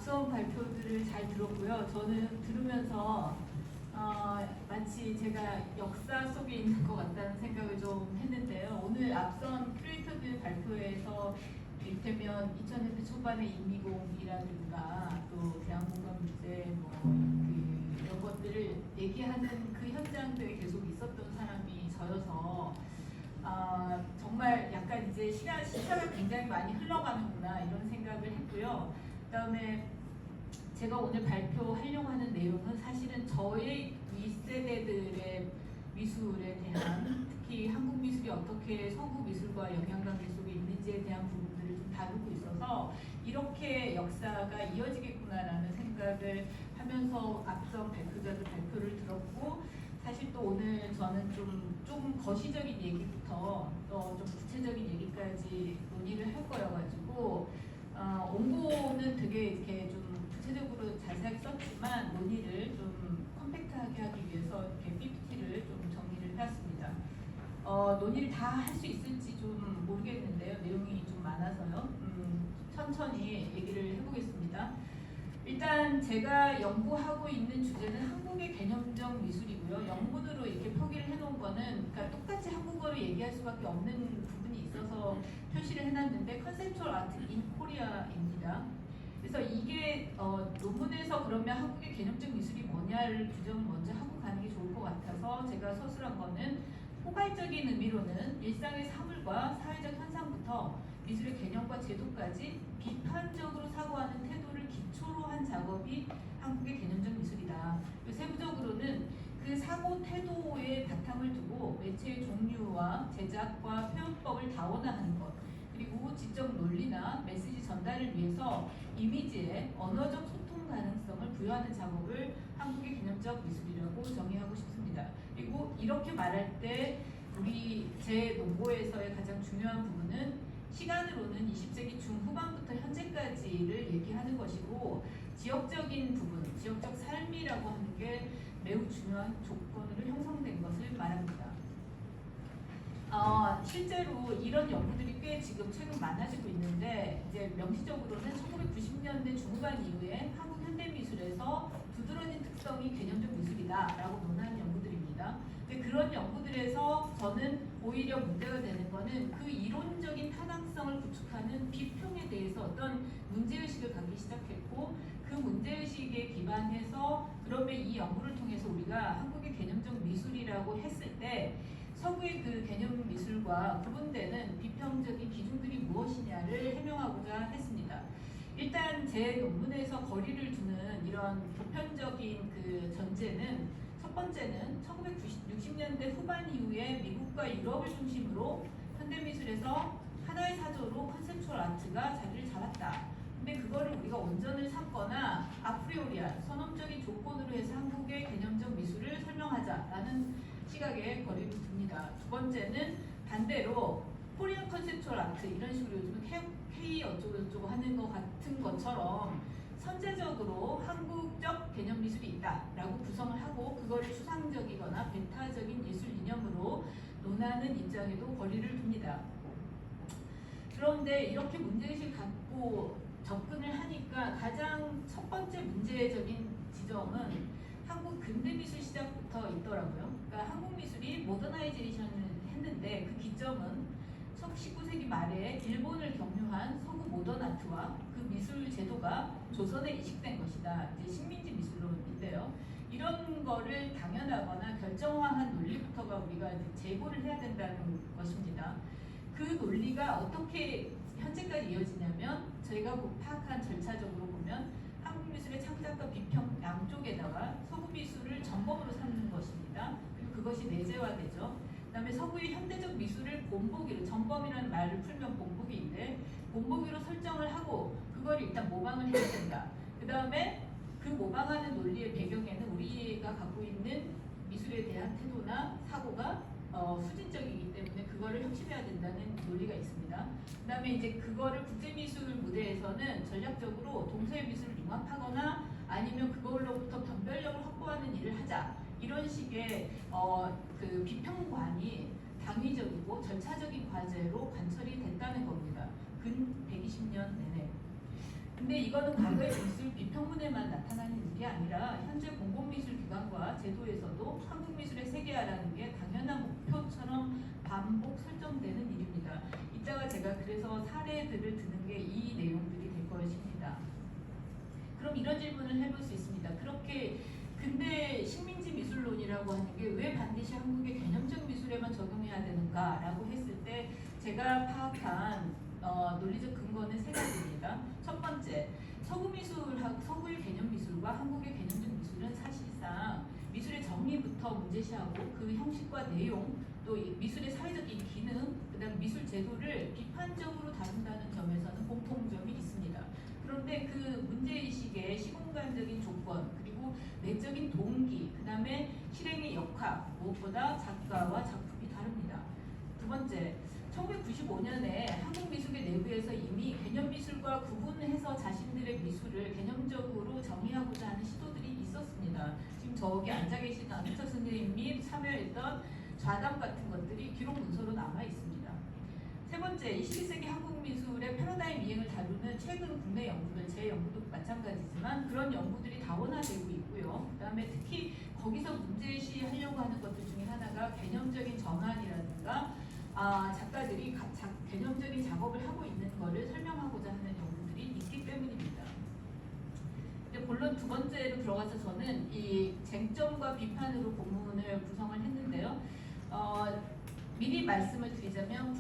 앞선 발표들을 잘 들었고요. 저는 들으면서 마치 제가 역사 속에 있는 것 같다는 생각을 좀 했는데요. 오늘 앞선 큐레이터들 발표에서 이를테면 2000년대 초반의 임미공이라든가 또 대한공감 문제 이런 것들을 얘기하는 그 현장들에 계속 있었던 사람이 저여서 정말 약간 이제 시차가 굉장히 많이 흘러가는구나 이런 생각을 했고요. 그다음에 제가 오늘 발표하려고 하는 내용은 사실은 저의 윗세대들의 미술에 대한 특히 한국 미술이 어떻게 서구 미술과 영향관계 속에 있는지에 대한 부분들을 좀 다루고 있어서 이렇게 역사가 이어지겠구나라는 생각을 하면서 앞선 발표자들 발표를 들었고 사실 또 오늘 저는 좀 거시적인 얘기부터 또 좀 구체적인 얘기까지 논의를 할 거여가지고 원고는 되게 이렇게 좀 구체적으로 자세하게 썼지만 논의를 좀 컴팩트하게 하기 위해서 이렇게 PPT를 좀 정리를 해왔습니다. 논의를 다 할 수 있을지 좀 모르겠는데요. 내용이 좀 많아서요. 천천히 얘기를 해보겠습니다. 일단 제가 연구하고 있는 주제는 한국의 개념적 미술이고요. 영문으로 이렇게 표기를 해놓은 거는 그러니까 똑같이 한국어로 얘기할 수밖에 없는 부분이 있어서 표시를 해놨는데 컨셉추얼 아트 인 코리아입니다. 그래서 이게 논문에서 그러면 한국의 개념적 미술이 뭐냐를 규정을 먼저 하고 가는 게 좋을 것 같아서 제가 서술한 거는 포괄적인 의미로는 일상의 사물과 사회적 현상부터 미술의 개념과 제도까지 비판적으로 사고하는 태도를 기초로 한 작업이 한국의 개념적 미술이다. 세부적으로는 그 사고 태도에 바탕을 두고 매체의 종류와 제작과 표현법을 다원화하는 것, 그리고 지적 논리나 메시지 전달을 위해서 이미지에 언어적 소통 가능성을 부여하는 작업을 한국의 개념적 미술이라고 정의하고 싶습니다. 그리고 이렇게 말할 때 제 논고에서의 가장 중요한 부분은 시간으로는 20세기 중후반부터 현재까지를 얘기하는 것이고 지역적인 부분, 지역적 삶이라고 하는 게 매우 중요한 조건으로 형성된 것을 말합니다. 실제로 이런 연구들이 꽤 지금 최근 많아지고 있는데 이제 명시적으로는 1990년대 중후반 이후에 한국 현대미술에서 두드러진 특성이 개념적 미술이다라고 논하는 연구들입니다. 근데 그런 연구들에서 저는 오히려 문제가 되는 거는 그 이론적인 타당성을 구축하는 비평에 대해서 어떤 문제의식을 갖기 시작했고 그 문제의식에 기반해서 그러면 이 연구를 통해서 우리가 한국의 개념적 미술이라고 했을 때 서구의 그 개념 미술과 구분되는 비평적인 기준들이 무엇이냐를 해명하고자 했습니다. 일단 제 논문에서 거리를 두는 이런 보편적인 그 전제는 첫 번째는 1960년대 후반 이후에 미국과 유럽을 중심으로 현대미술에서 하나의 사조로 컨셉추얼 아트가 자리를 잡았다. 근데 그거를 우리가 온전을 삼거나 아프리오리한 선언적인 조건으로 해서 한국의 개념적 미술을 설명하자라는 시각에 거리를 둡니다. 두 번째는 반대로 코리안 컨셉추얼 아트 이런 식으로 요즘은 K 어쩌고저쩌고 하는 것 같은 것처럼 선제적으로 한국적 개념 미술이 있다라고 구성을 하고 그거를 추상적이거나 배타적인 예술 이념으로 논하는 입장에도 거리를 둡니다. 그런데 이렇게 문제의식을 갖고 접근을 하니까 가장 첫 번째 문제적인 지점은 한국 근대미술 시작부터 있더라고요. 그러니까 한국 미술이 모더나이제이션을 했는데 그 기점은 19세기 말에 일본을 경유한 서구 모던 아트와 그 미술 제도가 조선에 이식된 것이다. 이제 식민지 미술론인데요. 이런 거를 당연하거나 결정화한 논리부터가 우리가 이제 제고를 해야 된다는 것입니다. 그 논리가 어떻게 현재까지 이어지냐면 저희가 파악한 절차적으로 보면 한국 미술의 창작과 비평 양쪽에다가 서구 미술을 전범으로 삼는 것입니다. 그리고 그것이 내재화되죠. 그 다음에 서구의 현대적 미술을 본보기로, 전범이라는 말을 풀면 본보기인데 본보기로 설정을 하고 그걸 일단 모방을 해야 된다. 그 다음에 그 모방하는 논리의 배경에는 우리가 갖고 있는 미술에 대한 태도나 사고가 수진적이기 때문에 그거를 혁신해야 된다는 논리가 있습니다. 그 다음에 이제 그거를 국제미술 무대에서는 전략적으로 동서의 미술을 융합하거나 아니면 그걸로부터 변별력을 확보하는 일을 하자. 이런 식의 그 비평관이 당위적이고 절차적인 과제로 관철이 됐다는 겁니다. 근 120년 내내. 근데 이거는 과거의 미술 비평문에만 나타나는 게 아니라 현재 공공미술기관과 제도에서도 한국미술의 세계화라는 게 당연한 목표처럼 반복 설정되는 일입니다. 이따가 제가 그래서 사례들을 드는 게 이 내용들이 될 것입니다. 그럼 이런 질문을 해볼 수 있습니다. 그렇게 근대 식민지 미술론이라고 하는 게 왜 반드시 한국의 개념적 미술에만 적용해야 되는가라고 했을 때 제가 파악한 논리적 근거는 세 가지입니다. 첫 번째, 서구의 개념 미술과 한국의 개념적 미술은 사실상 미술의 정의부터 문제시하고 그 형식과 내용, 또 미술의 사회적인 기능, 그다음 미술 제도를 비판적으로 다룬다는 점에서는 공통점이 있습니다. 그런데 그 문제의식의 시공간적인 조건, 그리고 내적인 동기, 그 다음에 실행의 역학, 무엇보다 작가와 작품이 다릅니다. 두 번째, 1995년에 한국미술계 내부에서 이미 개념미술과 구분해서 자신들의 미술을 개념적으로 정의하고자 하는 시도들이 있었습니다. 지금 저기 앉아 계신 안희철 선생님이 참여했던 좌담 같은 것들이 기록 문서로 남아 있습니다. 세 번째, 21세기 한국 미술의 패러다임 이행을 다루는 최근 국내 연구들, 제 연구도 마찬가지지만 그런 연구들이 다원화되고 있고요. 그다음에 특히 거기서 문제시하려고 하는 것들 중에 하나가 개념적인 전환이라든가 작가들이 개념적인 작업을 하고 있는 것을 설명하고자 하는 연구들이 있기 때문입니다. 본론 두 번째로 들어가서 저는 이 쟁점과 비판으로 본문을 구성을 했는데요. 미리 말씀을 드리자면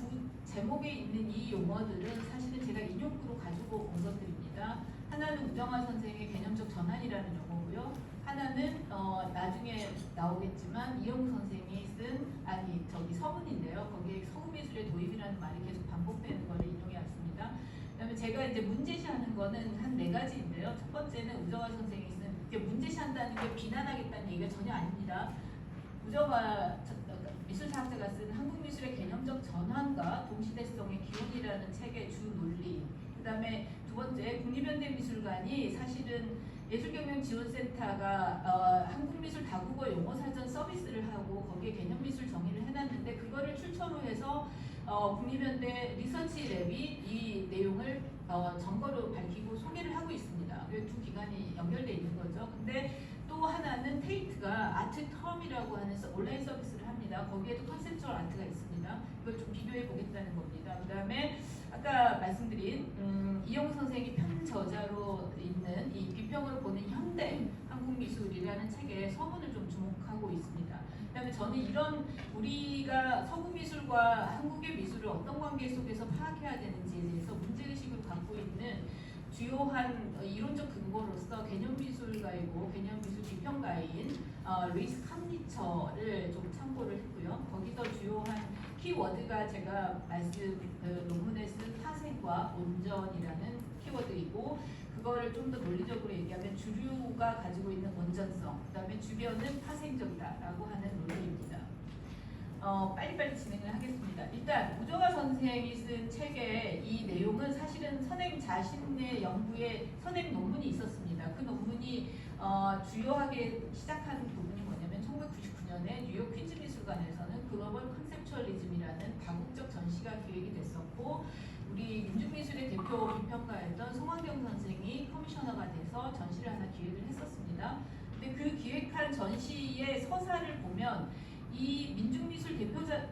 제목에 있는 이 용어들은 사실은 제가 인용구로 가지고 온 것들입니다. 하나는 우정화 선생의 개념적 전환이라는 용어고요. 하나는 나중에 나오겠지만 이영우 선생이 쓴 서문인데요. 거기에 서구미술의 도입이라는 말이 계속 반복되는 것을 인용해 왔습니다. 그다음에 제가 이제 문제시하는 거는 한 네 가지인데요. 첫 번째는 우정화 선생이 쓴 이게 문제시한다는 게 비난하겠다는 얘기가 전혀 아닙니다. 우정화 미술사학자가 쓴 한국미술의 개념적 전환과 동시대성의 기원이라는 책의 주 논리. 그 다음에 두 번째, 국립현대미술관이 사실은 예술경영지원센터가 한국미술 다국어 용어사전 서비스를 하고 거기에 개념미술 정의를 해놨는데 그거를 출처로 해서 국립현대 리서치랩이 이 내용을 정거로 밝히고 소개를 하고 있습니다. 두 기관이 연결되어 있는 거죠. 근데 또 하나는 테이트가 아트텀이라고 하는 온라인 서비스를 합니다. 거기에도 컨셉추얼 아트가 있습니다. 이걸 좀 비교해 보겠다는 겁니다. 그 다음에 아까 말씀드린 이영우 선생이 편저자로 있는 이 비평을 보는 현대 한국미술이라는 책에 서문을 좀 주목하고 있습니다. 그 다음에 저는 이런 우리가 서구미술과 한국의 미술을 어떤 관계 속에서 파악해야 되는지에 대해서 문제의식을 갖고 있는 주요한 이론적 근거로서 개념미술가이고 개념미술 비평가인 루이스 캄리처를 좀 참고를 했고요. 거기서 주요한 키워드가 제가 논문에 쓴 파생과 온전이라는 키워드이고 그거를 좀 더 논리적으로 얘기하면 주류가 가지고 있는 온전성, 그 다음에 주변은 파생적이다라고 하는 논리입니다. 빨리빨리 진행을 하겠습니다. 일단 우정화 선생이 쓴 책의 이 내용은 사실은 선생 자신의 연구에 선행 논문이 있었습니다. 그 논문이 주요하게 시작하는 부분이 뭐냐면 1999년에 뉴욕 퀸즈 미술관에서는 글로벌 컨셉추얼리즘이라는 다국적 전시가 기획이 됐었고 우리 민중미술의 대표 비평가였던 송환경 선생이 커미셔너가 돼서 전시를 하나 기획을 했었습니다. 근데 그 기획한 전시의 서사를 보면 이 민중미술 대표자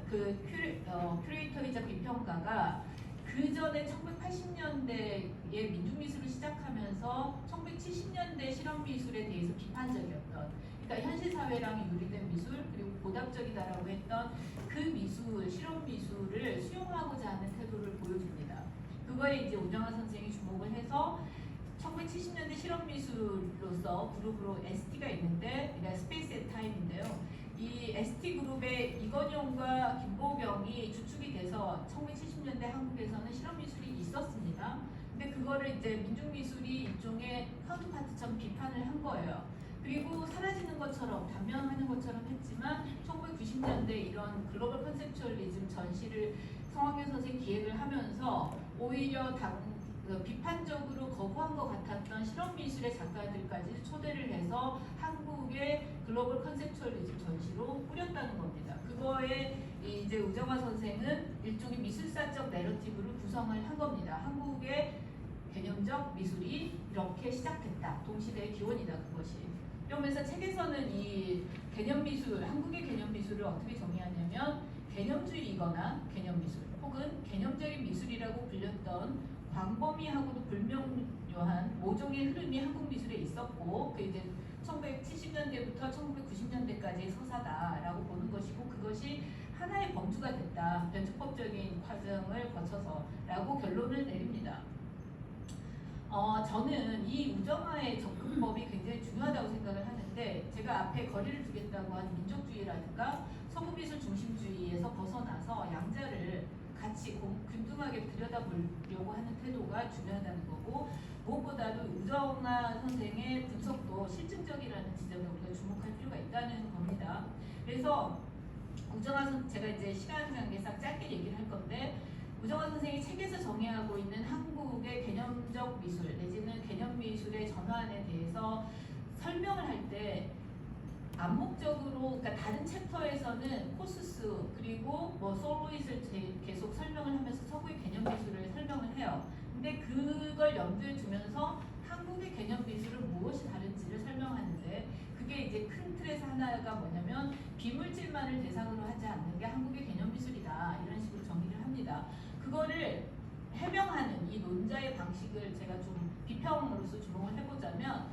큐레이터이자 비평가가 그 전에 1980년대에 민중미술을 시작하면서 1970년대 실험미술에 대해서 비판적이었던, 그러니까 현실사회랑 유리된 미술 그리고 보답적이다라고 했던 그 미술, 실험미술을 수용하고자 하는 태도를 보여줍니다. 그거에 이제 우정화 선생이 주목을 해서 1970년대 실험미술로서 그룹으로 ST가 있는데, 그러니까 스페이스 앤 타임인데요. 이 ST그룹의 이건용과 김보경이 주축이 돼서 1970년대 한국에서는 실험미술이 있었습니다. 근데 그거를 이제 민중미술이 일종의 카운터파트처럼 비판을 한 거예요. 그리고 사라지는 것처럼, 단명하는 것처럼 했지만 1990년대 이런 글로벌 컨셉추얼리즘 전시를 성황경 선생이 기획을 하면서 오히려 비판적으로 거부한 것 같았던 실험미술의 작가들까지 초대를 해서 한국의 글로벌 컨셉추얼리즘 전시로 꾸렸다는 겁니다. 그거에 이제 우정화 선생은 일종의 미술사적 내러티브를 구성을 한 겁니다. 한국의 개념적 미술이 이렇게 시작됐다. 동시대의 기원이다 그것이. 그러면서 책에서는 이 개념 미술, 한국의 개념 미술을 어떻게 정의하냐면 개념주의이거나 개념 미술 혹은 개념적인 미술이라고 불렸던 광범위하고도 불명료한 모종의 흐름이 한국 미술에 있었고 그 이제 1970년대부터 1990년대까지의 서사다라고 보는 것이고 그것이 하나의 범주가 됐다. 변칙법적인 과정을 거쳐서라고 결론을 내립니다. 저는 이 우정화의 접근법이 굉장히 중요하다고 생각을 하는데 제가 앞에 거리를 두겠다고 한 민족주의라든가 서구미술 중심주의에서 벗어나서 양자를 같이 균등하게 들여다보려고 하는 태도가 중요하다는 거고 무엇보다도 우정화 선생의 분석도 실증적이라는 지점에 우리가 주목할 필요가 있다는 겁니다. 그래서 우정화 선생 제가 이제 시간 관계상 짧게 얘기를 할 건데 우정화 선생이 책에서 정의하고 있는 한국의 개념적 미술 내지는 개념 미술의 전환에 대해서 설명을 할 때 암묵적으로 그러니까 다른 챕터에서는 코스스 그리고 뭐 솔로잇을 계속 설명을 하면서 서구의 개념 미술을 설명을 해요. 근데 그걸 염두에 두면서 한국의 개념 미술은 무엇이 다른지를 설명하는데 그게 이제 큰 틀에서 하나가 뭐냐면 비물질만을 대상으로 하지 않는 게 한국의 개념 미술이다 이런 식으로 정의를 합니다. 그거를 해명하는 이 논자의 방식을 제가 좀 비평으로서 주목을 해보자면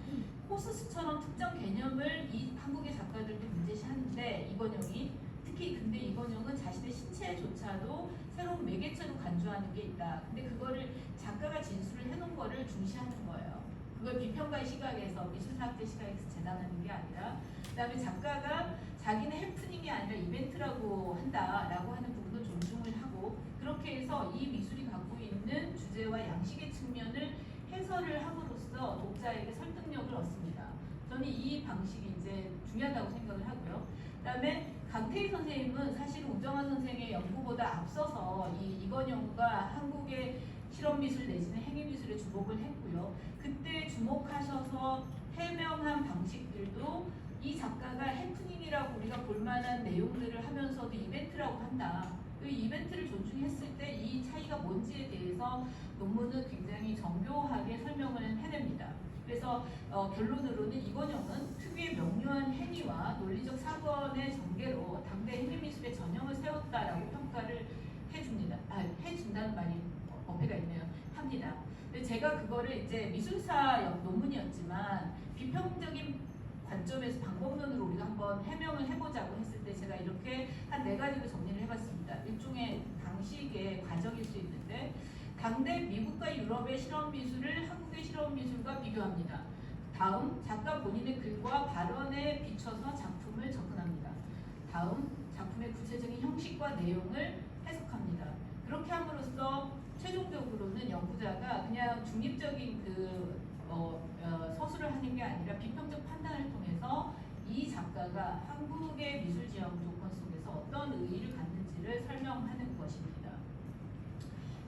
코스스처럼 특정 개념을 이 한국의 작가들도 문제시하는데 이건영이 특히 근데 이건영은 자신의 신체조차도 새로운 매개체로 간주하는 게 있다. 근데 그거를 작가가 진술을 해놓은 거를 중시하는 거예요. 그걸 비평가의 시각에서 미술사학제 시각에서 재단하는 게 아니라 그다음에 작가가 자기는 해프닝이 아니라 이벤트라고 한다라고 하는 부분도 존중을 하고 그렇게 해서 이 미술이 갖고 있는 주제와 양식의 측면을 해설을 함으로써 독자에게 설득력을 얻습니다. 저는 이 방식이 이제 중요하다고 생각을 하고요. 그다음에 강태희 선생님은 사실 우정화 선생의 연구보다 앞서서 이건영과 한국의 실험미술 내지는 행위미술에 주목을 했고요. 그때 주목하셔서 해명한 방식들도 이 작가가 해프닝이라고 우리가 볼만한 내용들을 하면서도 이벤트라고 한다. 그 이벤트를 존중했을 때 이 차이가 뭔지에 대해서 논문은 굉장히 정교하게 설명을 해냅니다. 그래서 결론으로는 이건영은 특유의 명료한 행위와 논리적 사건의 전개로 당대 행위미술의 전형을 세웠다라고 평가를 해줍니다. 해준다는 말이 어폐가 있네요. 합니다. 근데 제가 그거를 이제 미술사 논문이었지만 비평적인 관점에서 방법론으로 우리가 한번 해명을 해보자고 했을 때 제가 이렇게 한 4가지로 정리를 해봤습니다. 일종의 방식의 과정일 수 있는데 당대 미국과 유럽의 실험미술을 한국의 실험미술과 비교합니다. 다음 작가 본인의 글과 발언에 비춰서 작품을 접근합니다. 다음 작품의 구체적인 형식과 내용을 해석합니다. 그렇게 함으로써 최종적으로는 연구자가 그냥 중립적인 서술을 하는 게 아니라 비평적 판단을 통해서 이 작가가 한국의 미술 지형 조건 속에서 어떤 의의를 갖는지를 설명하는 것입니다.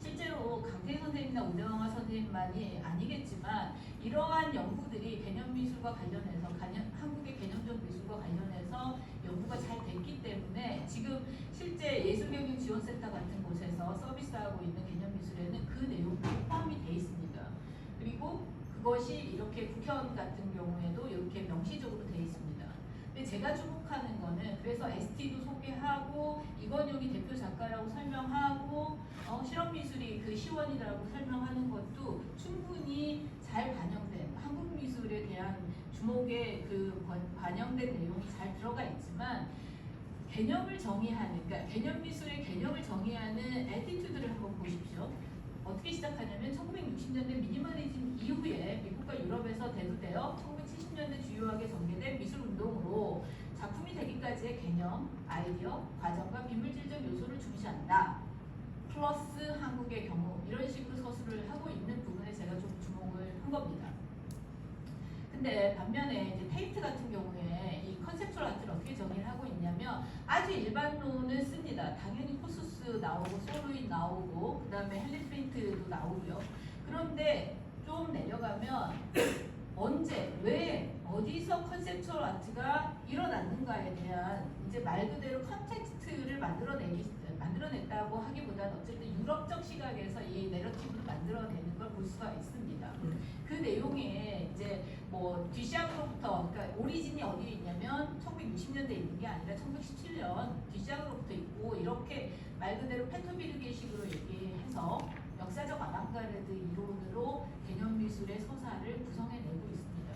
실제로 강태희 선생님이나 우정화 선생님만이 아니겠지만 이러한 연구들이 개념미술과 관련해서 한국의 개념적 미술과 관련해서 연구가 잘 됐기 때문에 지금 실제 예술경영지원센터 같은 곳에서 서비스하고 있는 개념미술에는 그 내용들이 포함이 돼 있습니다. 그리고 그것이 이렇게 국현 같은 경우에도 이렇게 명시적으로 돼 있습니다. 근데 제가 주목하는 거는 그래서 ST도 소개하고 이건용이 대표 작가라고 설명하고 실험미술이 그 시원이라고 설명하는 것도 충분히 잘 반영된 한국 미술에 대한 주목의 그 반영된 내용이 잘 들어가 있지만 개념을 정의하는 그러니까 개념 미술의 개념을 정의하는 애티튜드를 한번 보십시오. 어떻게 시작하냐면 1960년대 미니멀리즘 이후에 미국과 유럽에서 대두되어 1970년대 주요하게 전개된 미술운동으로 작품이 되기까지의 개념, 아이디어, 과정과 비물질적 요소를 중시한다. 플러스 한국의 경우 이런 식으로 서술을 하고 있는 부분에 제가 좀 주목을 한 겁니다. 근데 반면에 이제 테이트 같은 경우에 이 컨셉추얼 아트를 어떻게 정의를 하고 있냐면 아주 일반론을 씁니다. 당연히 코스스 나오고 솔로잇 나오고 그 다음에 헬리 프린트도 나오고요. 그런데 좀 내려가면 언제, 왜, 어디서 컨셉추얼 아트가 일어났는가에 대한 이제 말 그대로 컨텍스트를 만들어내기 만들어냈다고 하기보다는 어쨌든 유럽적 시각에서 이 내러티브를 만들어내는 걸 볼 수가 있습니다. 그 내용에 이제 뭐 뒤시작으로부터 그러니까 오리진이 어디에 있냐면 1960년대에 있는 게 아니라 1917년 뒤시작으로부터 있고 이렇게 말 그대로 페토비르게식으로 얘기해서 역사적 아방가르드 이론으로 개념 미술의 서사를 구성해내고 있습니다.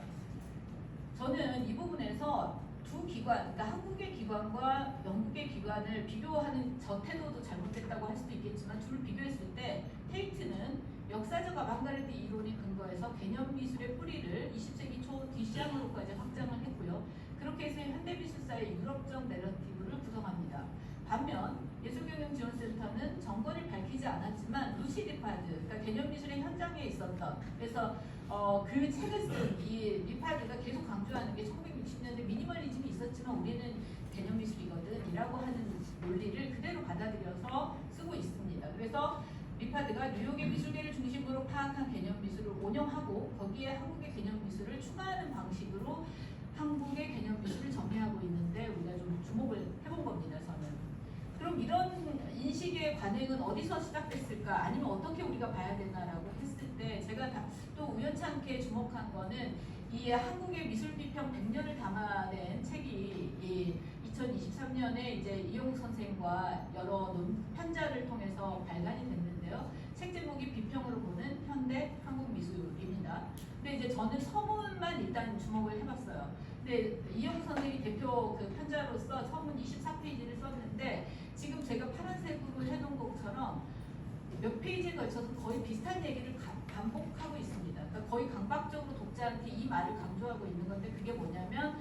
저는 이 부분에서 두 기관, 그러니까 한국의 기관과 영국의 기관을 비교하는 저 태도도 잘못됐다고 할 수도 있겠지만 둘을 비교했을 때 테이트는 역사적 아방가르드 이론에 근거해서 개념 미술의 뿌리를 20세기 초 뒤시작으로까지 확장을 했고요. 그렇게 해서 현대미술사의 유럽적 내러티브를 구성합니다. 반면 예술경영지원센터는 정권을 밝히지 않았지만 루시 리파드, 그러니까 개념미술의 현장에 있었던 그래서 그 책을 쓴 이 리파드가 계속 강조하는 게 1960년대 미니멀리즘이 있었지만 우리는 개념미술이거든 이라고 하는 논리를 그대로 받아들여서 쓰고 있습니다. 그래서 리파드가 뉴욕의 미술계를 중심으로 파악한 개념미술을 온영하고 거기에 한국의 개념미술을 추가하는 방식으로 한국의 개념미술을 정의하고 있는데 우리가 좀 주목을 해본 겁니다. 저는. 그럼 이런 인식의 관행은 어디서 시작됐을까? 아니면 어떻게 우리가 봐야 되나라고 했을 때 제가 또 우연찮게 주목한 거는 이 한국의 미술비평 100년을 담아낸 책이 이 2023년에 이제 이용 선생과 여러 편자를 통해서 발간이 됐는데요. 책 제목이 비평으로 보는 현대 한국 미술입니다. 근데 이제 저는 서문만 일단 주목을 해봤어요. 근데 이용 선생이 대표 그 편자로서 서문 24페이지를 썼는데 지금 제가 파란색으로 해놓은 것처럼 몇 페이지에 걸쳐서 거의 비슷한 얘기를 반복하고 있습니다. 그러니까 거의 강박적으로 독자한테 이 말을 강조하고 있는 건데 그게 뭐냐면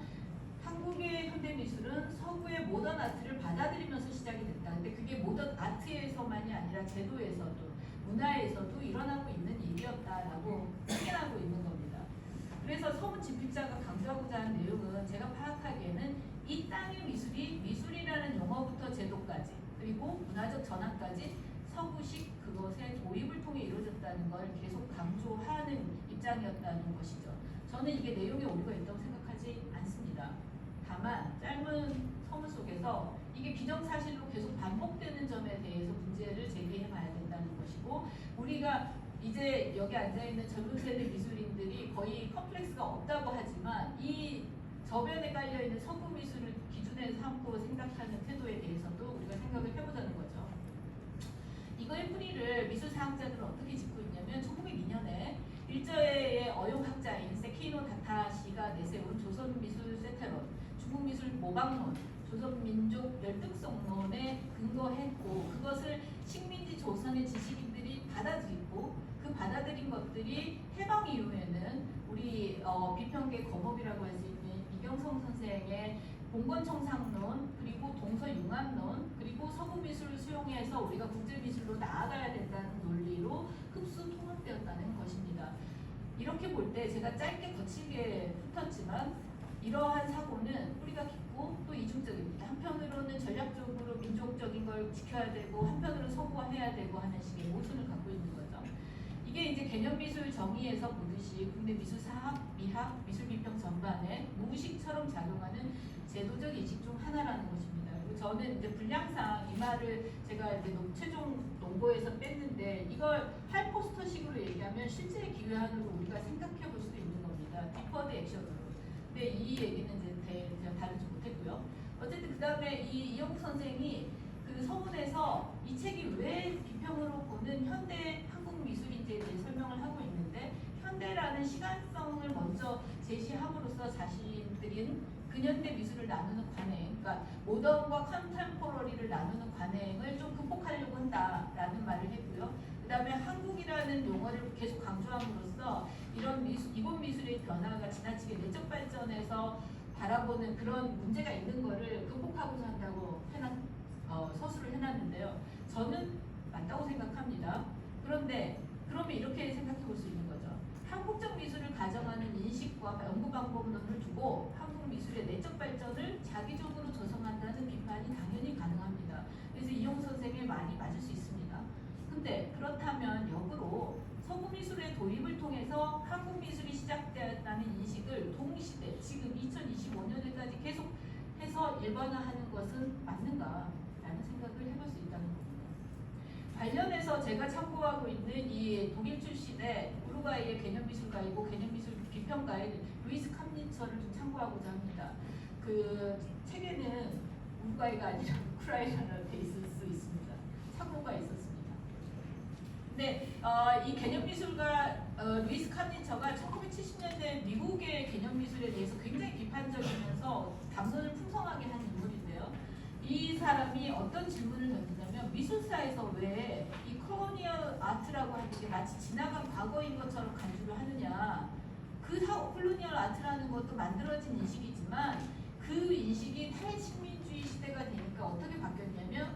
한국의 현대미술은 서구의 모던 아트를 받아들이면서 시작이 됐다. 근데 그게 모던 아트에서만이 아니라 제도에서도 문화에서도 일어나고 있는 일이었다라고 확인하고 있는 겁니다. 그래서 서문 집필자가 강조하고자 하는 내용은 제가 파악하기에는 이 땅의 미술이 미술이라는 용어부터 제도까지 그리고 문화적 전환까지 서구식 그것의 도입을 통해 이루어졌다는 걸 계속 강조하는 입장이었다는 것이죠. 저는 이게 내용에 오류가 있다고 생각하지 않습니다. 다만 짧은 서문 속에서 이게 기정사실로 계속 반복되는 점에 대해서 문제를 제기해 봐야 된다는 것이고 우리가 이제 여기 앉아있는 젊은 세대 미술인들이 거의 컴플렉스가 없다고 하지만 이 저변에 깔려있는 서구 미술을 기준에 삼고 생각하는 태도에 대해서도 우리가 생각을 해보자는 거죠. 이거의 뿌리를 미술사학자들은 어떻게 짚고 있냐면 1902년에 일제의 어용학자인 세키노 다타시가 내세운 조선미술세태론, 중국미술 모방론, 조선민족 열등성론에 근거했고 그것을 식민지 조선의 지식인들이 받아들이고 그 받아들인 것들이 해방 이후에는 우리 비평계 거목이라고 할 수 있는 이경성 선생의 봉건청상론 그리고 동서융합론 그리고 서구미술을 수용해서 우리가 국제미술로 나아가야 된다는 논리로 흡수 통합되었다는 것입니다. 이렇게 볼 때 제가 짧게 거칠게 훑었지만 이러한 사고는 뿌리가 깊고 또 이중적입니다. 한편으로는 전략적으로 민족적인 걸 지켜야 되고 한편으로는 서구화해야 되고 하는 식의 모순을 갖고 있는 거죠. 이게 이제 개념미술 정의에서 보듯이 국내 미술사학, 미학, 미술비평 전반에 무의식처럼 작용하는 제도적 인식 중 하나라는 것입니다. 그리고 저는 이제 분량상 이 말을 제가 이제 최종 논고에서 뺐는데 이걸 할 포스터식으로 얘기하면 실제 기회안으로 우리가 생각해 볼 수도 있는 겁니다. 디퍼드 액션으로. 근데 이 얘기는 이제 제가 다루지 못했고요. 어쨌든 그 다음에 이영국 선생이 그 서문에서 이 책이 왜 비평으로 보는 현대 한국 미술인지에 대해 설명을 하고 있는데 현대라는 시간성을 먼저 제시함으로써 자신들은 근현대 미술을 나누는 관행, 그러니까 모던과 컨템포러리를 나누는 관행을 좀 극복하려고 한다라는 말을 했고요. 그 다음에 한국이라는 용어를 계속 강조함으로써 이런 이곳 미술의 변화가 지나치게 내적 발전에서 바라보는 그런 문제가 있는 거를 극복하고자 한다고 서술을 해놨는데요. 저는 맞다고 생각합니다. 그런데 그러면 이렇게 생각해 볼 수 있는 거죠. 한국적 미술을 가정하는 인식과 연구 방법론을 두고 한국 미술의 내적 발전을 자기적으로 조성한다는 비판이 당연히 가능합니다. 그래서 이용 선생의 말이 맞을 수 있습니다. 근데 그렇다면 역으로 서구 미술의 도입을 통해서 한국 미술이 시작되었다는 인식을 동시대 지금 2025년에까지 계속해서 일반화하는 것은 맞는가? 라는 생각을 해볼 수 있다고 있다는 겁니다. 관련해서 제가 참고하고 있는 이 독일 출신의 우루과이의 개념미술가이고 개념미술 비평가인 루이스 캄니처를 좀 참고하고자 합니다. 그 책에는 우루과이가 아니라 우크라이나로 돼 있을 수 있습니다. 참고가 있었습니다. 근데 이 개념미술가 루이스 캄니처가 1970년대 미국의 개념미술에 대해서 굉장히 비판적이면서 담론을 풍성하게 한 인물인데요. 이 사람이 어떤 질문을 던지냐면 미술사에서 왜 이 콜로니얼 아트라고 하는 게 마치 지나간 과거인 것처럼 간주를 하느냐. 그 콜로니얼 아트라는 것도 만들어진 인식이지만 그 인식이 탈식민주의 시대가 되니까 어떻게 바뀌었냐면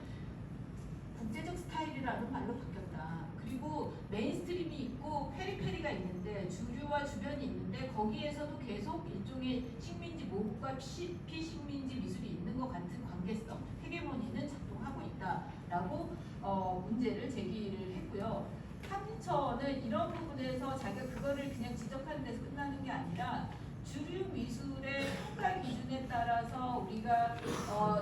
국제적 스타일이라는 말로 바뀌었다. 그리고 메인스트림이 있고 페리페리가 있는데 주류와 주변이 있는데 거기에서도 계속 일종의 식민지 모국과 피식민지 미술이 있는 것 같은 관계성, 헤게모니는 작동하고 있다라고 문제를 제기를 했고요. 캄니처는 이런 부분에서 자기가 그거를 그냥 지적하는 데서 끝나는 게 아니라 주류 미술의 평가 기준에 따라서 우리가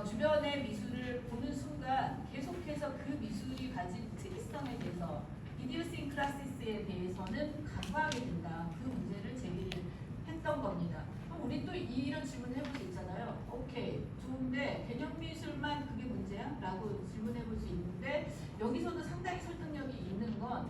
주변의 미술을 보는 순간 계속해서 그 미술이 가진 특이성에 대해서 이디오싱크라시스에 대해서는 간과하게 된다. 그 문제를 제기를 했던 겁니다. 그럼 우리 또 이런 질문을 해볼 수 있잖아요. 오케이, 좋은데 개념미술만 그게 문제야? 라고 질문해볼 수 있는데 여기서도 상당히 설득력이 있는 건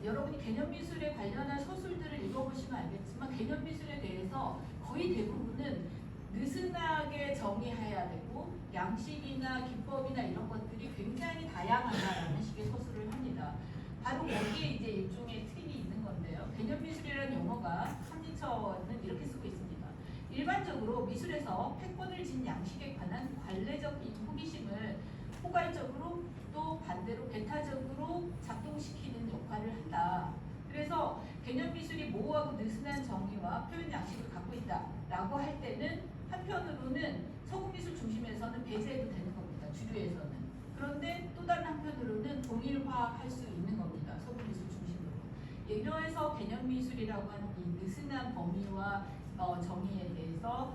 여러분이 개념미술에 관련한 서술들을 읽어보시면 알겠지만 개념미술에 대해서 거의 대부분은 느슨하게 정의해야 되고 양식이나 기법이나 이런 것들이 굉장히 다양하다라는 식의 서술을 합니다. 바로 여기에 이제 일종의 틀이 있는 건데요. 개념미술이라는 용어가 캄니처는 이렇게 쓰고 있습니다. 일반적으로 미술에서 패권을 진 양식에 관한 관례적 호기심을 포괄적으로 또 반대로 배타적으로 작동시키는 역할을 한다. 그래서 개념미술이 모호하고 느슨한 정의와 표현 양식을 갖고 있다라고 할 때는 한편으로는 서구미술 중심에서는 배제해도 되는 겁니다. 주류에서는. 그런데 또 다른 한편으로는 동일화할 수 있는 겁니다. 서구미술 중심으로. 이러해서 개념미술이라고 하는 이 느슨한 범위와 정의에 대해서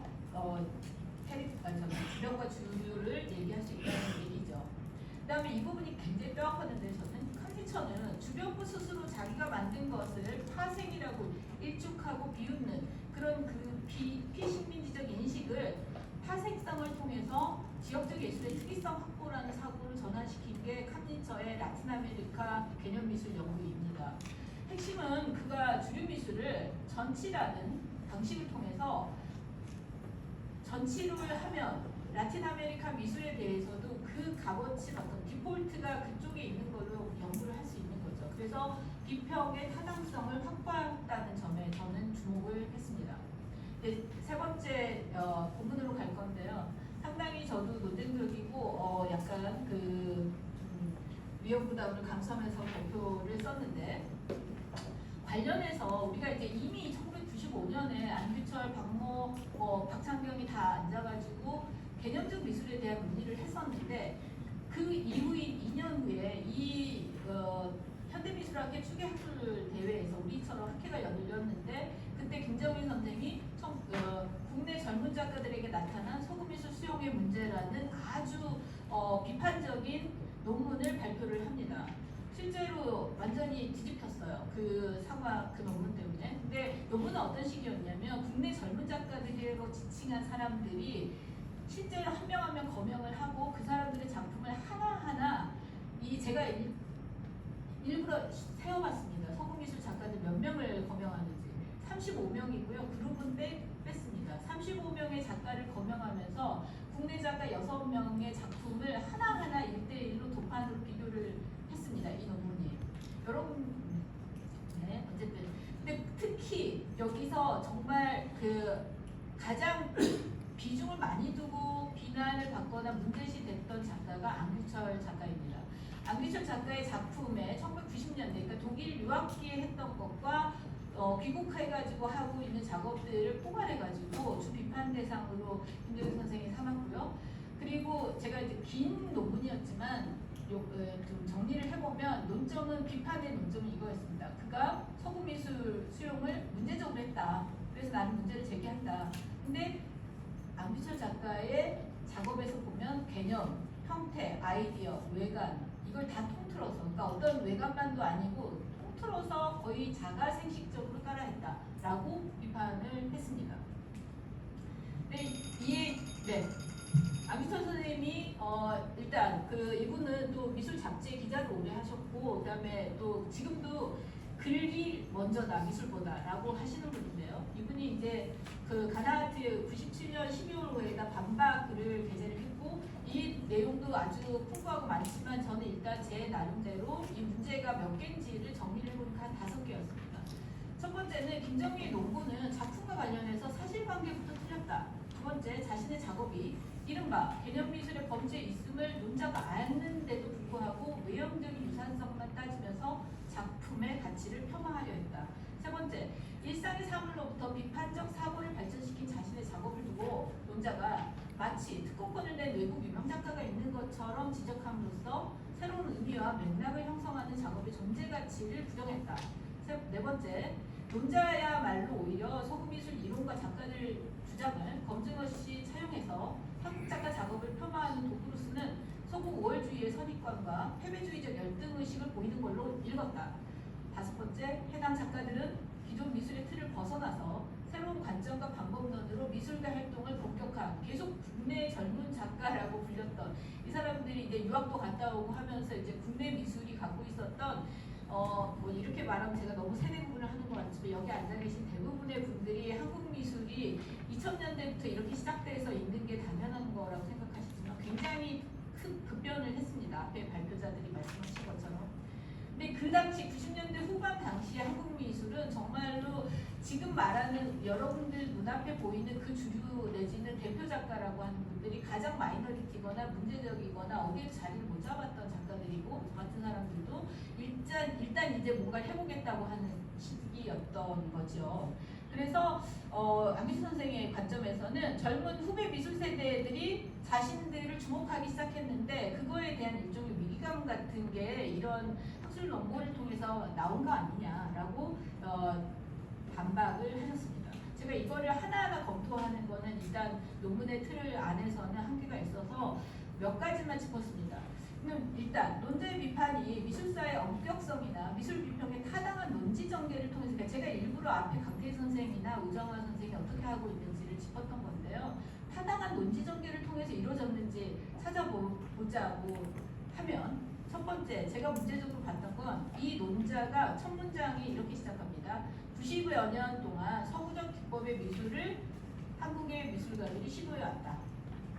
주변과 주류를 얘기할 수 있다는 얘기죠. 그 다음에 이 부분이 굉장히 뼈아팠는데 저는 캄니처는 주변부 스스로 자기가 만든 것을 파생이라고 일축하고 비웃는 그런 그 피식민지적 인식을 파생성을 통해서 지역적 예술의 특이성 확보라는 사고를 전환시킨 게 캄니처의 라틴 아메리카 개념미술 연구입니다. 핵심은 그가 주류 미술을 전치라는 방식을 통해서 전치를 하면 라틴 아메리카 미술에 대해서도 그 값어치 어떤 디폴트가 그쪽에 있는 걸로 연구를 할 수 있는 거죠. 그래서 비평의 타당성을 확보했다는 점에 저는 주목을 했습니다. 세 번째 본문으로 갈 건데요. 상당히 저도 논쟁적이고 약간 그 위험부담을 감수하면서 발표를 썼는데 관련해서 우리가 이제 이미 1995년에 안규철, 박모, 박창경이 다 앉아가지고 개념적 미술에 대한 논의를 했었는데 그 이후인 2년 후에 이 현대미술학회 추계학술 대회에서 우리처럼 학회가 열렸는데 그때 김정인 선생이 국내 젊은 작가들에게 나타난 서구미술 수용의 문제라는 아주 비판적인 논문을 발표를 합니다. 실제로 완전히 뒤집혔어요. 그 논문 때문에. 근데 논문은 어떤 식이었냐면 국내 젊은 작가들로 지칭한 사람들이 실제로 한 명 한 명 거명을 하고 그 사람들의 작품을 하나하나 제가 일부러 세어봤습니다. 서구미술 작가들 몇 명을 거명하는지. 35명이고요. 그룹은 뺐습니다. 35명의 작가를 거명하면서 국내 작가 6명의 작품을 하나하나 1대1로 도판으로 비교를 했습니다. 이 논문이. 여러분, 네, 어쨌든. 근데 특히 여기서 정말 그 가장 비중을 많이 두고 비난을 받거나 문제시 됐던 작가가 안규철 작가입니다. 안규철 작가의 작품에 1990년대, 그러니까 독일 유학기에 했던 것과 귀국해가지고 하고 있는 작업들을 포괄해가지고 주 비판 대상으로 김정인 선생이 삼았고요. 그리고 제가 이제 긴 논문이었지만 좀 정리를 해보면 논점은 비판의 논점은 이거였습니다. 그가 서구미술 수용을 문제적으로 했다. 그래서 나는 문제를 제기한다. 근데 안규철 작가의 작업에서 보면 개념, 형태, 아이디어, 외관 이걸 다 통틀어서 그러니까 어떤 외관만도 아니고 통틀어서 거의 자가생식적으로 따라했다라고 비판을 했습니다. 네, 네. 안규천 선생님이 일단 이분은 또 미술 잡지의 기자를 오래 하셨고 그다음에 또 지금도 글이 먼저다 미술보다라고 하시는 분인데요. 이분이 이제 가나아트 97년 12월호에다 반박 글을 게재를 했고 이 내용도 아주 풍부하고 많지만 저는 일단 제 나름대로 이 문제가 몇 개인지를 정리를 해보니까 한 5개였습니다. 첫 번째는 김정희의 논문은 작품과 관련해서 사실관계부터 틀렸다. 두 번째, 자신의 작업이 이른바 개념미술의 범죄에 있음을 논자가 아는데도 불구하고 외형적인 유사성만 따지면서 작품의 가치를 폄하하려 했다. 세 번째, 일상의 사물로부터 비판적 사고를 발전시킨 자신의 작업을 두고 논자가 마치 특허권을 낸 외국 유명 작가가 있는 것처럼 지적함으로써 새로운 의미와 맥락을 형성하는 작업의 존재 가치를 부정했다. 네 번째, 논자야말로 오히려 서구미술 이론과 작가들 주장을 검증 없이 차용해서 한국 작가 작업을 폄하하는 도구로서는 서구 우월주의의 선입관과 패배주의적 열등의식을 보이는 걸로 읽었다. 다섯 번째, 해당 작가들은 기존 미술의 틀을 벗어나서 새로운 관점과 방법론으로 미술가 활동을 본격화, 계속 국내 젊은 작가라고 불렸던 이 사람들이 이제 유학도 갔다 오고 하면서 이제 국내 미술이 갖고 있었던 뭐 이렇게 말하면 제가 너무 세대 구분을 하는 것 같지만 여기 앉아 계신 대부분의 분들이 한국 미술이 2000년대부터 이렇게 시작돼서 있는 게 당연한 거라고 생각하시지만 굉장히 큰 급변을 했습니다. 앞에 발표자들이 말씀하신 것처럼. 근데 그 당시 90년대 후반 당시의 한국 미술은 정말로 지금 말하는 여러분들 눈앞에 보이는 그 주류 내지는 대표 작가라고 하는 분들이 가장 마이너리티거나 문제적이거나 어디에 자리를 못 잡았던 작가들이고 저 같은 사람들도 일단 이제 뭔가를 해보겠다고 하는 시기였던 거죠. 그래서 안규천 선생의 관점에서는 젊은 후배 미술 세대들이 자신들을 주목하기 시작했는데 그거에 대한 일종의 위기감 같은 게 이런 학술 논문을 통해서 나온 거 아니냐라고 반박을 하셨습니다. 제가 이거를 하나하나 검토하는 거는 일단 논문의 틀 안에서는 한계가 있어서 몇 가지만 짚었습니다. 그럼 일단 논제의 비판이 미술사의 엄격성이나 미술 비평의 타당한 논지 전개를 통해서 그러니까 제가 일부러 앞에 강태희 선생이나 우정화 선생이 어떻게 하고 있는지를 짚었던 건데요. 타당한 논지 전개를 통해서 이루어졌는지 찾아보자고 하면 첫 번째 제가 문제적으로 봤던 건 이 논자가 첫 문장이 이렇게 시작합니다. 90여 년 동안 서구적 기법의 미술을 한국의 미술가들이 시도해왔다.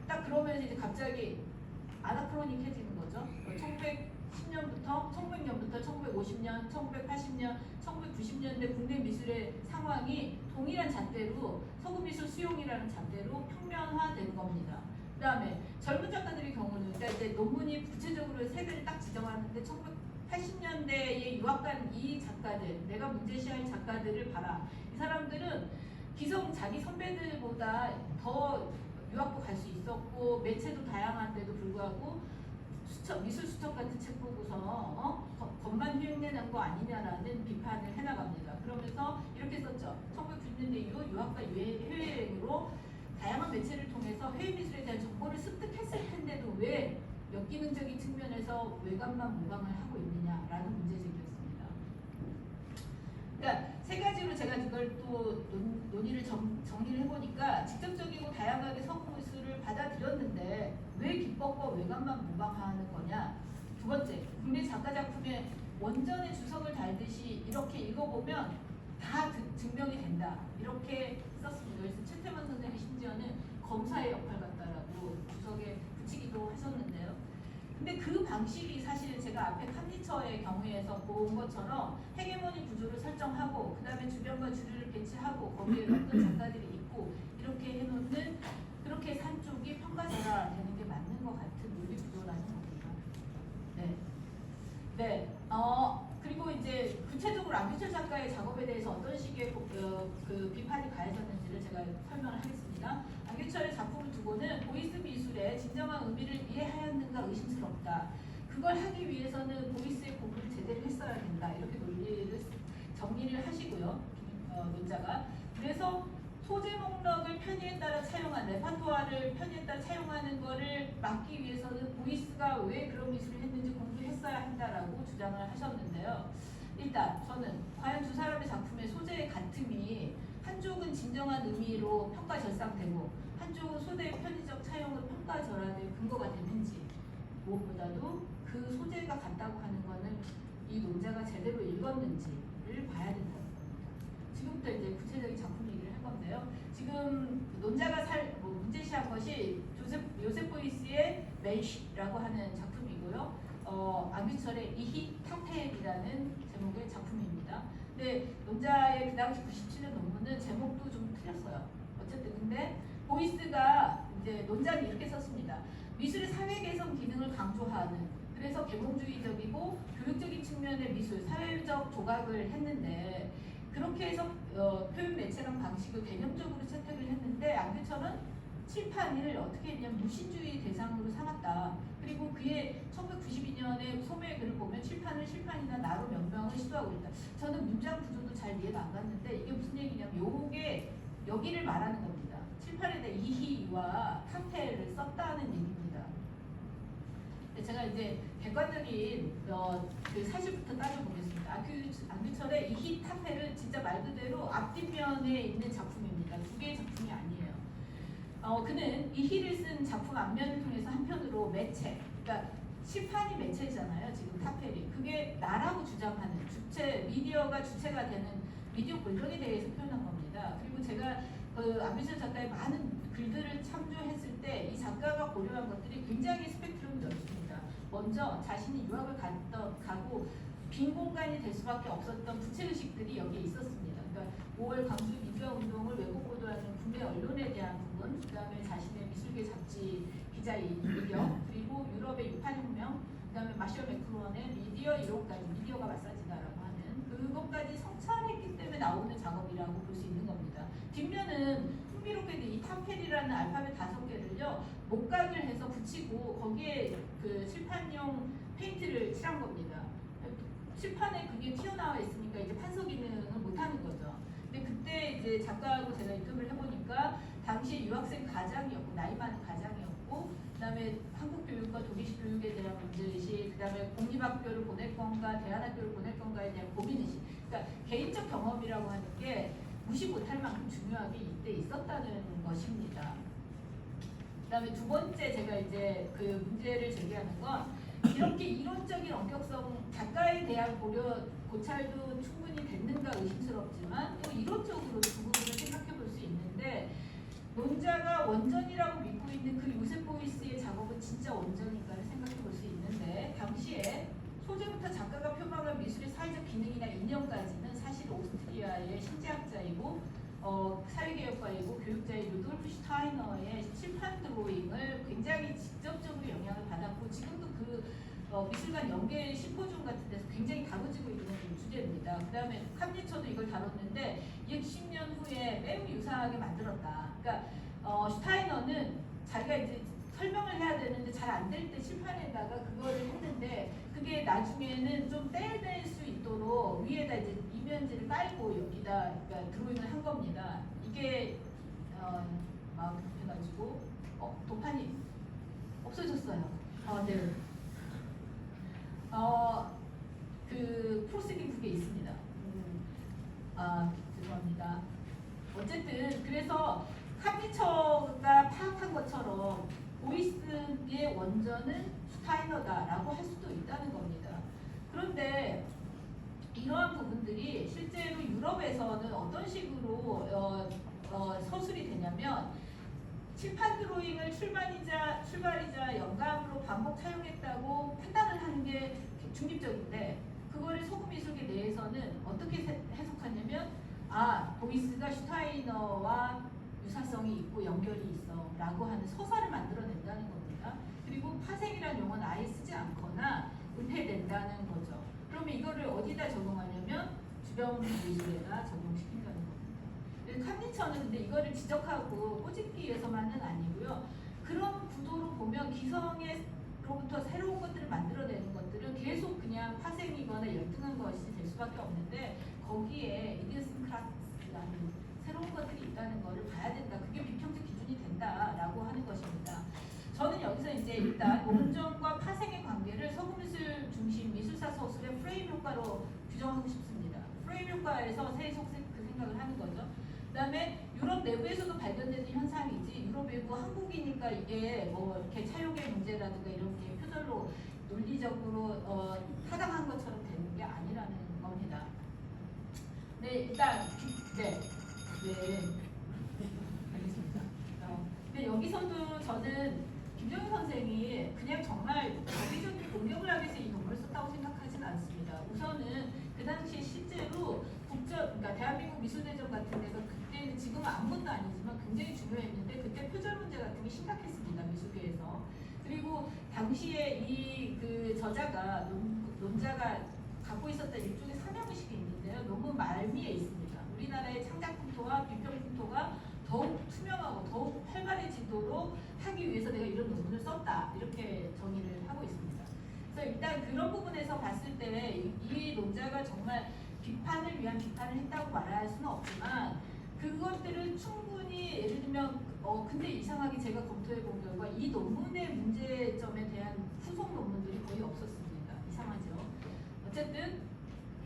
딱 그러면서 이제 갑자기 아나크로닉해지는 거죠. 1910년부터 1900년부터 1950년, 1980년, 1990년대 국내 미술의 상황이 동일한 잣대로 서구 미술 수용이라는 잣대로 평면화된 겁니다. 그 다음에 젊은 작가들의 경우는 그러니까 이제 논문이 구체적으로 세대를 딱 지정하는데 1980년대에 유학 간 이 작가들, 내가 문제시할 작가들을 봐라. 이 사람들은 자기 선배들보다 더 유학도 갈 수 있었고 매체도 다양한데도 불구하고 미술 수첩 같은 책 보고서 겉만 흉내낸 거 아니냐라는 비판을 해나갑니다. 그러면서 이렇게 썼죠. 1990년대 이후 유학과 해외여행으로 다양한 매체를 통해서 해외 미술에 대한 정보를 습득했을 텐데도 왜 역기능적인 측면에서 외관만 모방을 하고 있느냐라는 문제제기였습니다. 그러니까 세 가지로 제가 이걸 또 논의를 정리를 해보니까 직접적이고 다양하게 서구 미술을 받아들였는데 왜 기법과 외관만 모방하는 거냐. 두 번째, 국내 작가 작품에 원전의 주석을 달듯이 이렇게 읽어보면 다 증명이 된다. 이렇게 썼습니다. 그래서 최태만 선생님이 심지어는 검사의 역할 같다라고 주석에 붙이기도 하셨는데요. 근데 그 방식이 사실 제가 앞에 칸니처의 경우에서 본 것처럼 헤게모니 구조를 설정하고 그 다음에 주변과 주류를 배치하고 거기에 어떤 작가들이 있고 이렇게 해놓는 그렇게 산 쪽이 평가자가 되는 게 맞는 것 같은 논리 구조라는 겁니다. 네. 그리고 이제 구체적으로 안규철 작가의 작업에 대해서 어떤 식의 그 비판이 가해졌는지를 제가 설명을 하겠습니다. 안규철의 작품을 두고는 보이스 미술의 진정한 의미를 이해하였는가 의심스럽다. 그걸 하기 위해서는 보이스의 공부를 제대로 했어야 된다. 이렇게 논리를 정리를 하시고요. 논자가. 그래서 소재 목록을 편의에 따라 차용한 레파토아를 편의에 따라 차용하는 거를 막기 위해서는 보이스가 왜 그런 미술을 했는지 공부했어야 한다라고 주장을 하셨는데요. 일단 저는 과연 두 사람의 작품의 소재의 같음이 한쪽은 진정한 의미로 평가절상되고 한쪽은 소재의 편의적 차용으로 평가절하될 근거가 되는지, 무엇보다도 그 소재가 같다고 하는 것은 이 논자가 제대로 읽었는지를 봐야 된다는 겁니다. 지금부터 이제 구체적인 작품 얘기를 할 건데요. 지금 논자가 문제시한 것이 요셉 보이스의 맨시라고 하는 작품이고요. 앙규철의 이히 타펠이라는 제목의 작품입니다. 근데 논자의 그 당시 97년 논문은 제목도 좀 틀렸어요. 어쨌든 근데 보이스가 이제 논자는 이렇게 썼습니다. 미술의 사회 개선 기능을 강조하는, 그래서 계몽주의적이고 교육적인 측면의 미술, 사회적 조각을 했는데, 그렇게 해서 표현 매체랑 방식을 개념적으로 채택을 했는데, 앙규철은 칠판을 어떻게 했냐면 무신주의 대상으로 삼았다. 그리고 그의 1992년에 소묘의 글을 보면 칠판을 실판이나 나로 명명을 시도하고 있다. 저는 문장 구조도 잘 이해가 안 갔는데 이게 무슨 얘기냐면 요게 여기를 말하는 겁니다. 칠판에다 이희와 탕페를 썼다는 얘기입니다. 제가 이제 객관적인 그 사실부터 따져보겠습니다. 앙규철의 이히 탕페는 진짜 말 그대로 앞뒷면에 있는 작품입니다. 두 개의 작품이 아니에요. 그는 이희를 쓴 작품 앞면을 통해서 한편으로 매체, 그러니까 칠판이 매체잖아요. 지금 타펠이. 그게 나라고 주장하는 주체, 미디어가 주체가 되는 미디어 권력에 대해서 표현한 겁니다. 그리고 제가 그 안민철 작가의 많은 글들을 참조했을 때 이 작가가 고려한 것들이 굉장히 스펙트럼이 넓습니다. 먼저 자신이 유학을 가고 빈 공간이 될 수밖에 없었던 부채의식들이 여기에 있었습니다. 그러니까 5월 광주 민주화 운동을 왜곡 보도하는 국내 언론에 대한 부분, 그 다음에 자신의 미술계 잡지 기자 이력, 그리고 유럽의 68혁명, 그 다음에 마셜 맥크론의 미디어 이론까지, 미디어가 마사지다라고 하는 그것까지 성찰했기 때문에 나오는 작업이라고 볼 수 있는 겁니다. 뒷면은 흥미롭게도 이 탐펠이라는 알파벳 5개를요 목각을 해서 붙이고 거기에 그 칠판용 페인트를 칠한 겁니다. 칠판에 그게 튀어나와 있으니까 이제 판서 기능을 못하는 거죠. 근데 그때 이제 작가하고 제가 인터뷰를 해보니까 당시 유학생 가장이었고, 나이 많은 가장이었고, 그다음에 한국 교육과 독일식 교육에 대한 문제의식, 그다음에 공립학교를 보낼 건가 대안학교를 보낼 건가에 대한 고민의식, 그러니까 개인적 경험이라고 하는 게 무시 못할 만큼 중요하게 이때 있었다는 것입니다. 그다음에 두 번째 제가 이제 그 문제를 제기하는 건 이렇게 이론적인 엄격성, 작가에 대한 고찰도 충분히 됐는가 의심스럽지만 또 이론적으로 두 부분을 생각해 볼 수 있는데, 논자가 원전이라고 믿고 있는 그 요셉 보이스의 작업은 진짜 원전인가를 생각해 볼 수 있는데, 당시에 소재부터 작가가 표방한 미술의 사회적 기능이나 이념까지는 사실 오스트리아의 심리학자이고 사회개혁가이고 교육자의 루돌프 슈타이너의 칠판 드로잉을 굉장히 직접적으로 영향을 받았고, 지금도 그 미술관 연계 심포지움 같은 데서 굉장히 다뤄지고 있는 주제입니다. 그 다음에 캄니처도 이걸 다뤘는데 60년 후에 매우 유사하게 만들었다. 그러니까 슈타이너는 자기가 이제 설명을 해야 되는데 잘 안 될 때 칠판에다가 그거를 했는데, 그게 나중에는 좀 떼낼 수 있도록 위에다 이제 이면지를 깔고 여기다 그러니까 드로잉을 한 겁니다. 이게 마음 급해가지고 도판이 없어졌어요. 네. 그 프로세싱 그게 있습니다. 죄송합니다. 어쨌든 그래서 캄니처가 파악한 것처럼 보이스의 원전은 슈타이너다라고 할 수도 있다는 겁니다. 그런데 이러한 부분들이 실제로 유럽에서는 어떤 식으로 서술이 되냐면, 칠판 드로잉을 출발이자 영감으로 반복 사용했다고 판단을 하는 게 중립적인데, 그거를 소금미술계 내에서는 어떻게 해석하냐면, 보이스가 슈타이너와 유사성이 있고 연결이 있어 라고 하는 서사를 만들어낸다는 겁니다. 그리고 파생이라는 용어는 아예 쓰지 않거나 은폐된다는 거죠. 그러면 이거를 어디다 적용하냐면 주변 미술에다 적용시킨다는 겁니다. 캄니처는 근데 이거를 지적하고 꼬집기 위해서만은 아니고요. 그런 구도로 보면 기성으로부터 새로운 것들을 만들어내는 것들은 계속 그냥 파생이거나 열등한 것이 될 수밖에 없는데, 거기에 이디오신크라시라는 새로운 것들이 있다는 것을 봐야 된다. 그게 비평적 기준이 된다라고 하는 것입니다. 저는 여기서 이제 일단 논전과 파생의 관계를 서구미술 중심 미술사 서술의 프레임 효과로 규정하고 싶습니다. 프레임 효과에서 계속 그 생각을 하는 거죠. 그다음에 유럽 내부에서도 발견되는 현상이지 유럽 외부 한국이니까 이게 뭐 이렇게 차용의 문제라든가 이런 게 표절로 논리적으로 타당한 것처럼 되는 게 아니라는 겁니다. 네, 일단 네, 알겠습니다. 근데 여기서도 저는 김정일 선생이 그냥 정말 자기적인 공격을 하기 위해서 이 논문을 썼다고 생각하진 않습니다. 우선은 그 당시에 실제로 그러니까 대한민국 미술대전 같은 데가 그때는 지금은 아무것도 아니지만 굉장히 중요했는데 그때 표절 문제 같은 게 심각했습니다. 미술계에서. 그리고 당시에 이 그 저자가 논자가 갖고 있었던 일종의 사명의식이 있는데요. 너무 말미에 있습니다. 우리나라의 창작 풍토와 비평 풍토가 더욱 투명하고 더욱 활발해지도록 하기 위해서 내가 이런 논문을 썼다. 이렇게 정의를 하고 있습니다. 그래서 일단 그런 부분에서 봤을 때 이 논자가 정말 비판을 위한 비판을 했다고 말할 수는 없지만 그것들을 충분히 예를 들면 근데 이상하게 제가 검토해 본 결과 이 논문의 문제점에 대한 후속 논문들이 거의 없었습니다. 이상하죠. 어쨌든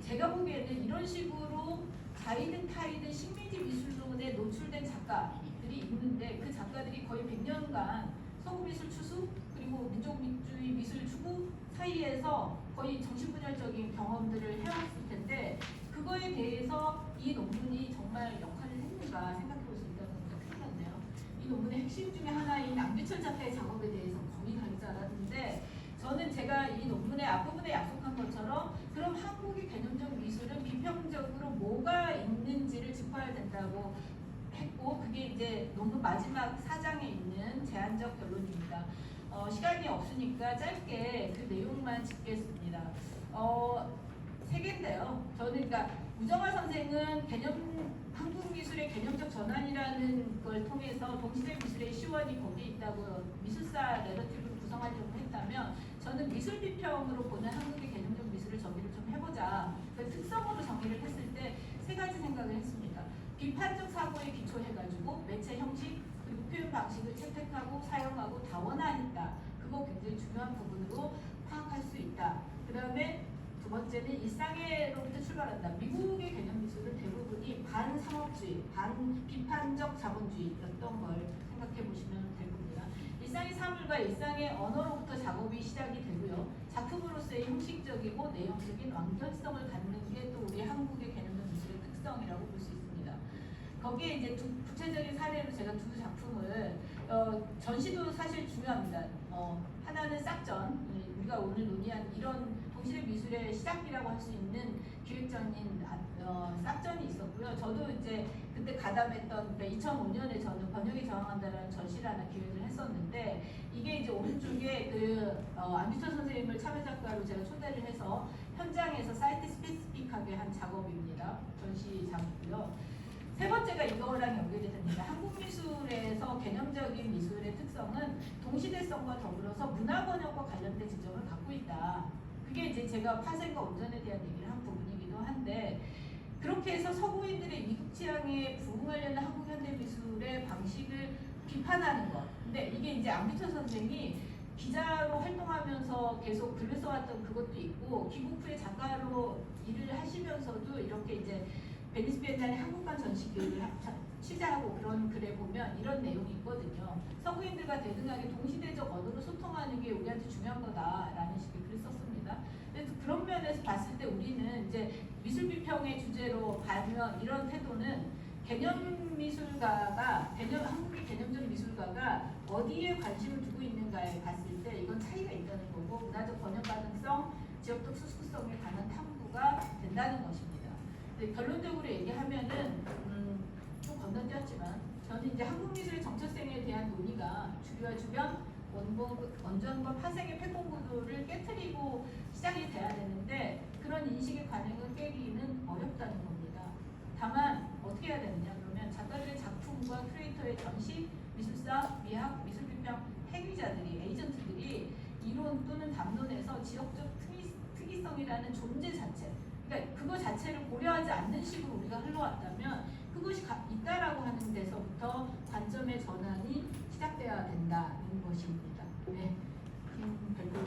제가 보기에는 이런 식으로 자이든 타이든 식민지 미술론에 노출된 작가들이 있는데 그 작가들이 거의 100년간 서구미술 추수 그리고 민족주의 미술 추구 사이에서 거의 정신분열적인 경험들을 해왔을 텐데 그거에 대해서 이 논문이 정말 역할을 했는가 생각해 볼 수 있다는 것도 큰일 났네요. 이 논문의 핵심 중에 하나인 안규철 작가의 작업에 대해서 거의 다르지 않았는데 저는 제가 이 논문의 앞부분에 약속한 것처럼 그럼 한국의 개념적 미술은 비평적으로 뭐가 있는지를 짚어야 된다고 했고 그게 이제 논문 마지막 4장에 있는 제안적 결론입니다. 시간이 없으니까 짧게 그 내용만 짚겠습니다. 세 개인데요. 저는 그러니까 우정화 선생은 한국 미술의 개념적 전환이라는 걸 통해서 동시대 미술의 시원이 거기에 있다고 미술사 내러티브를 구성하려고 했다면 저는 미술 비평으로 보는 한국의 개념적 미술을 정의를 좀 해보자. 그 특성으로 정의를 했을 때 세 가지 생각을 했습니다. 비판적 사고에 기초해가지고 매체 형식 그리고 표현 방식을 채택하고 사용하고 다원화했다. 그거 굉장히 중요한 부분으로 파악할 수 있다. 그 다음에 두 번째는 일상애로부터 출발한다. 미국의 개념 미술은 대부분이 반상업주의, 반비판적 자본주의였던 걸 생각해 보시면 될 겁니다. 일상의 사물과 일상의 언어로부터 작업이 시작이 되고요. 작품으로서의 형식적이고 내용적인 완전성을 갖는 게 또 우리 한국의 개념적 미술의 특성이라고 볼 수 있습니다. 거기에 이제 구체적인 사례로 제가 두 작품을 전시도 사실 중요합니다. 하나는 싹전, 우리가 오늘 논의한 이런 동시대 미술의 시작이라고 할 수 있는 기획전인 싹전이 있었고요. 저도 이제 그때 가담했던 2005년에 저는 번역에 저항한다라는 전시를 하나 기획을 했었는데 이게 이제 오른쪽에 안규철 선생님을 참여 작가로 제가 초대를 해서 현장에서 사이트 스페시픽하게 한 작업입니다. 전시작이고요. 세 번째가 이거랑 연결이 됩니다. 한국 미술에서 개념적인 미술의 특성은 동시대성과 더불어서 문화 번역과 관련된 지점을 갖고 있다. 그게 이제 제가 파생과 온전에 대한 얘기를 한 부분이기도 한데 그렇게 해서 서구인들의 미국 취향에 부응하려는 한국 현대 미술의 방식을 비판하는 것. 근데 이게 이제 안규철 선생이 기자로 활동하면서 계속 글을 써왔던 그것도 있고 귀국 후에 작가로 일을 하시면서도 이렇게 이제 베니스 비엔날레 한국관 전시기를 취재하고 그런 글에 보면 이런 내용이 있거든요. 서구인들과 대등하게 동시대적 언어로 소통하는 게 우리한테 중요한 거다라는 식의 글을 썼습니다. 그래서 그런 면에서 봤을 때 우리는 이제 미술 비평의 주제로 봐면 이런 태도는 개념 미술가가 한국의 개념적 미술가가 어디에 관심을 두고 있는가에 봤을 때 이건 차이가 있다는 거고 문화적 번역 가능성, 지역적 수수성에 관한 탐구가 된다는 것입니다. 결론적으로 얘기하면은 좀 건너뛰었지만 저는 이제 한국 미술의 정체성에 대한 논의가 주류와 주변, 원전과 파생의 패권 구도를 깨트리고 시작이 돼야 되는데 그런 인식의 관행을 깨기는 어렵다는 겁니다. 다만 어떻게 해야 되느냐 그러면 작가들의 작품과 큐레이터의 전시, 미술사, 미학, 미술비평 행위자들이 에이전트들이 이론 또는 담론에서 지역적 특이성이라는 존재 자체 그러니까 그거 자체를 고려하지 않는 식으로 우리가 흘러왔다면 그 그것이 있다라고 하는 데서부터 관점의 전환이 시작되어야 된다는 것입니다. 네, 별로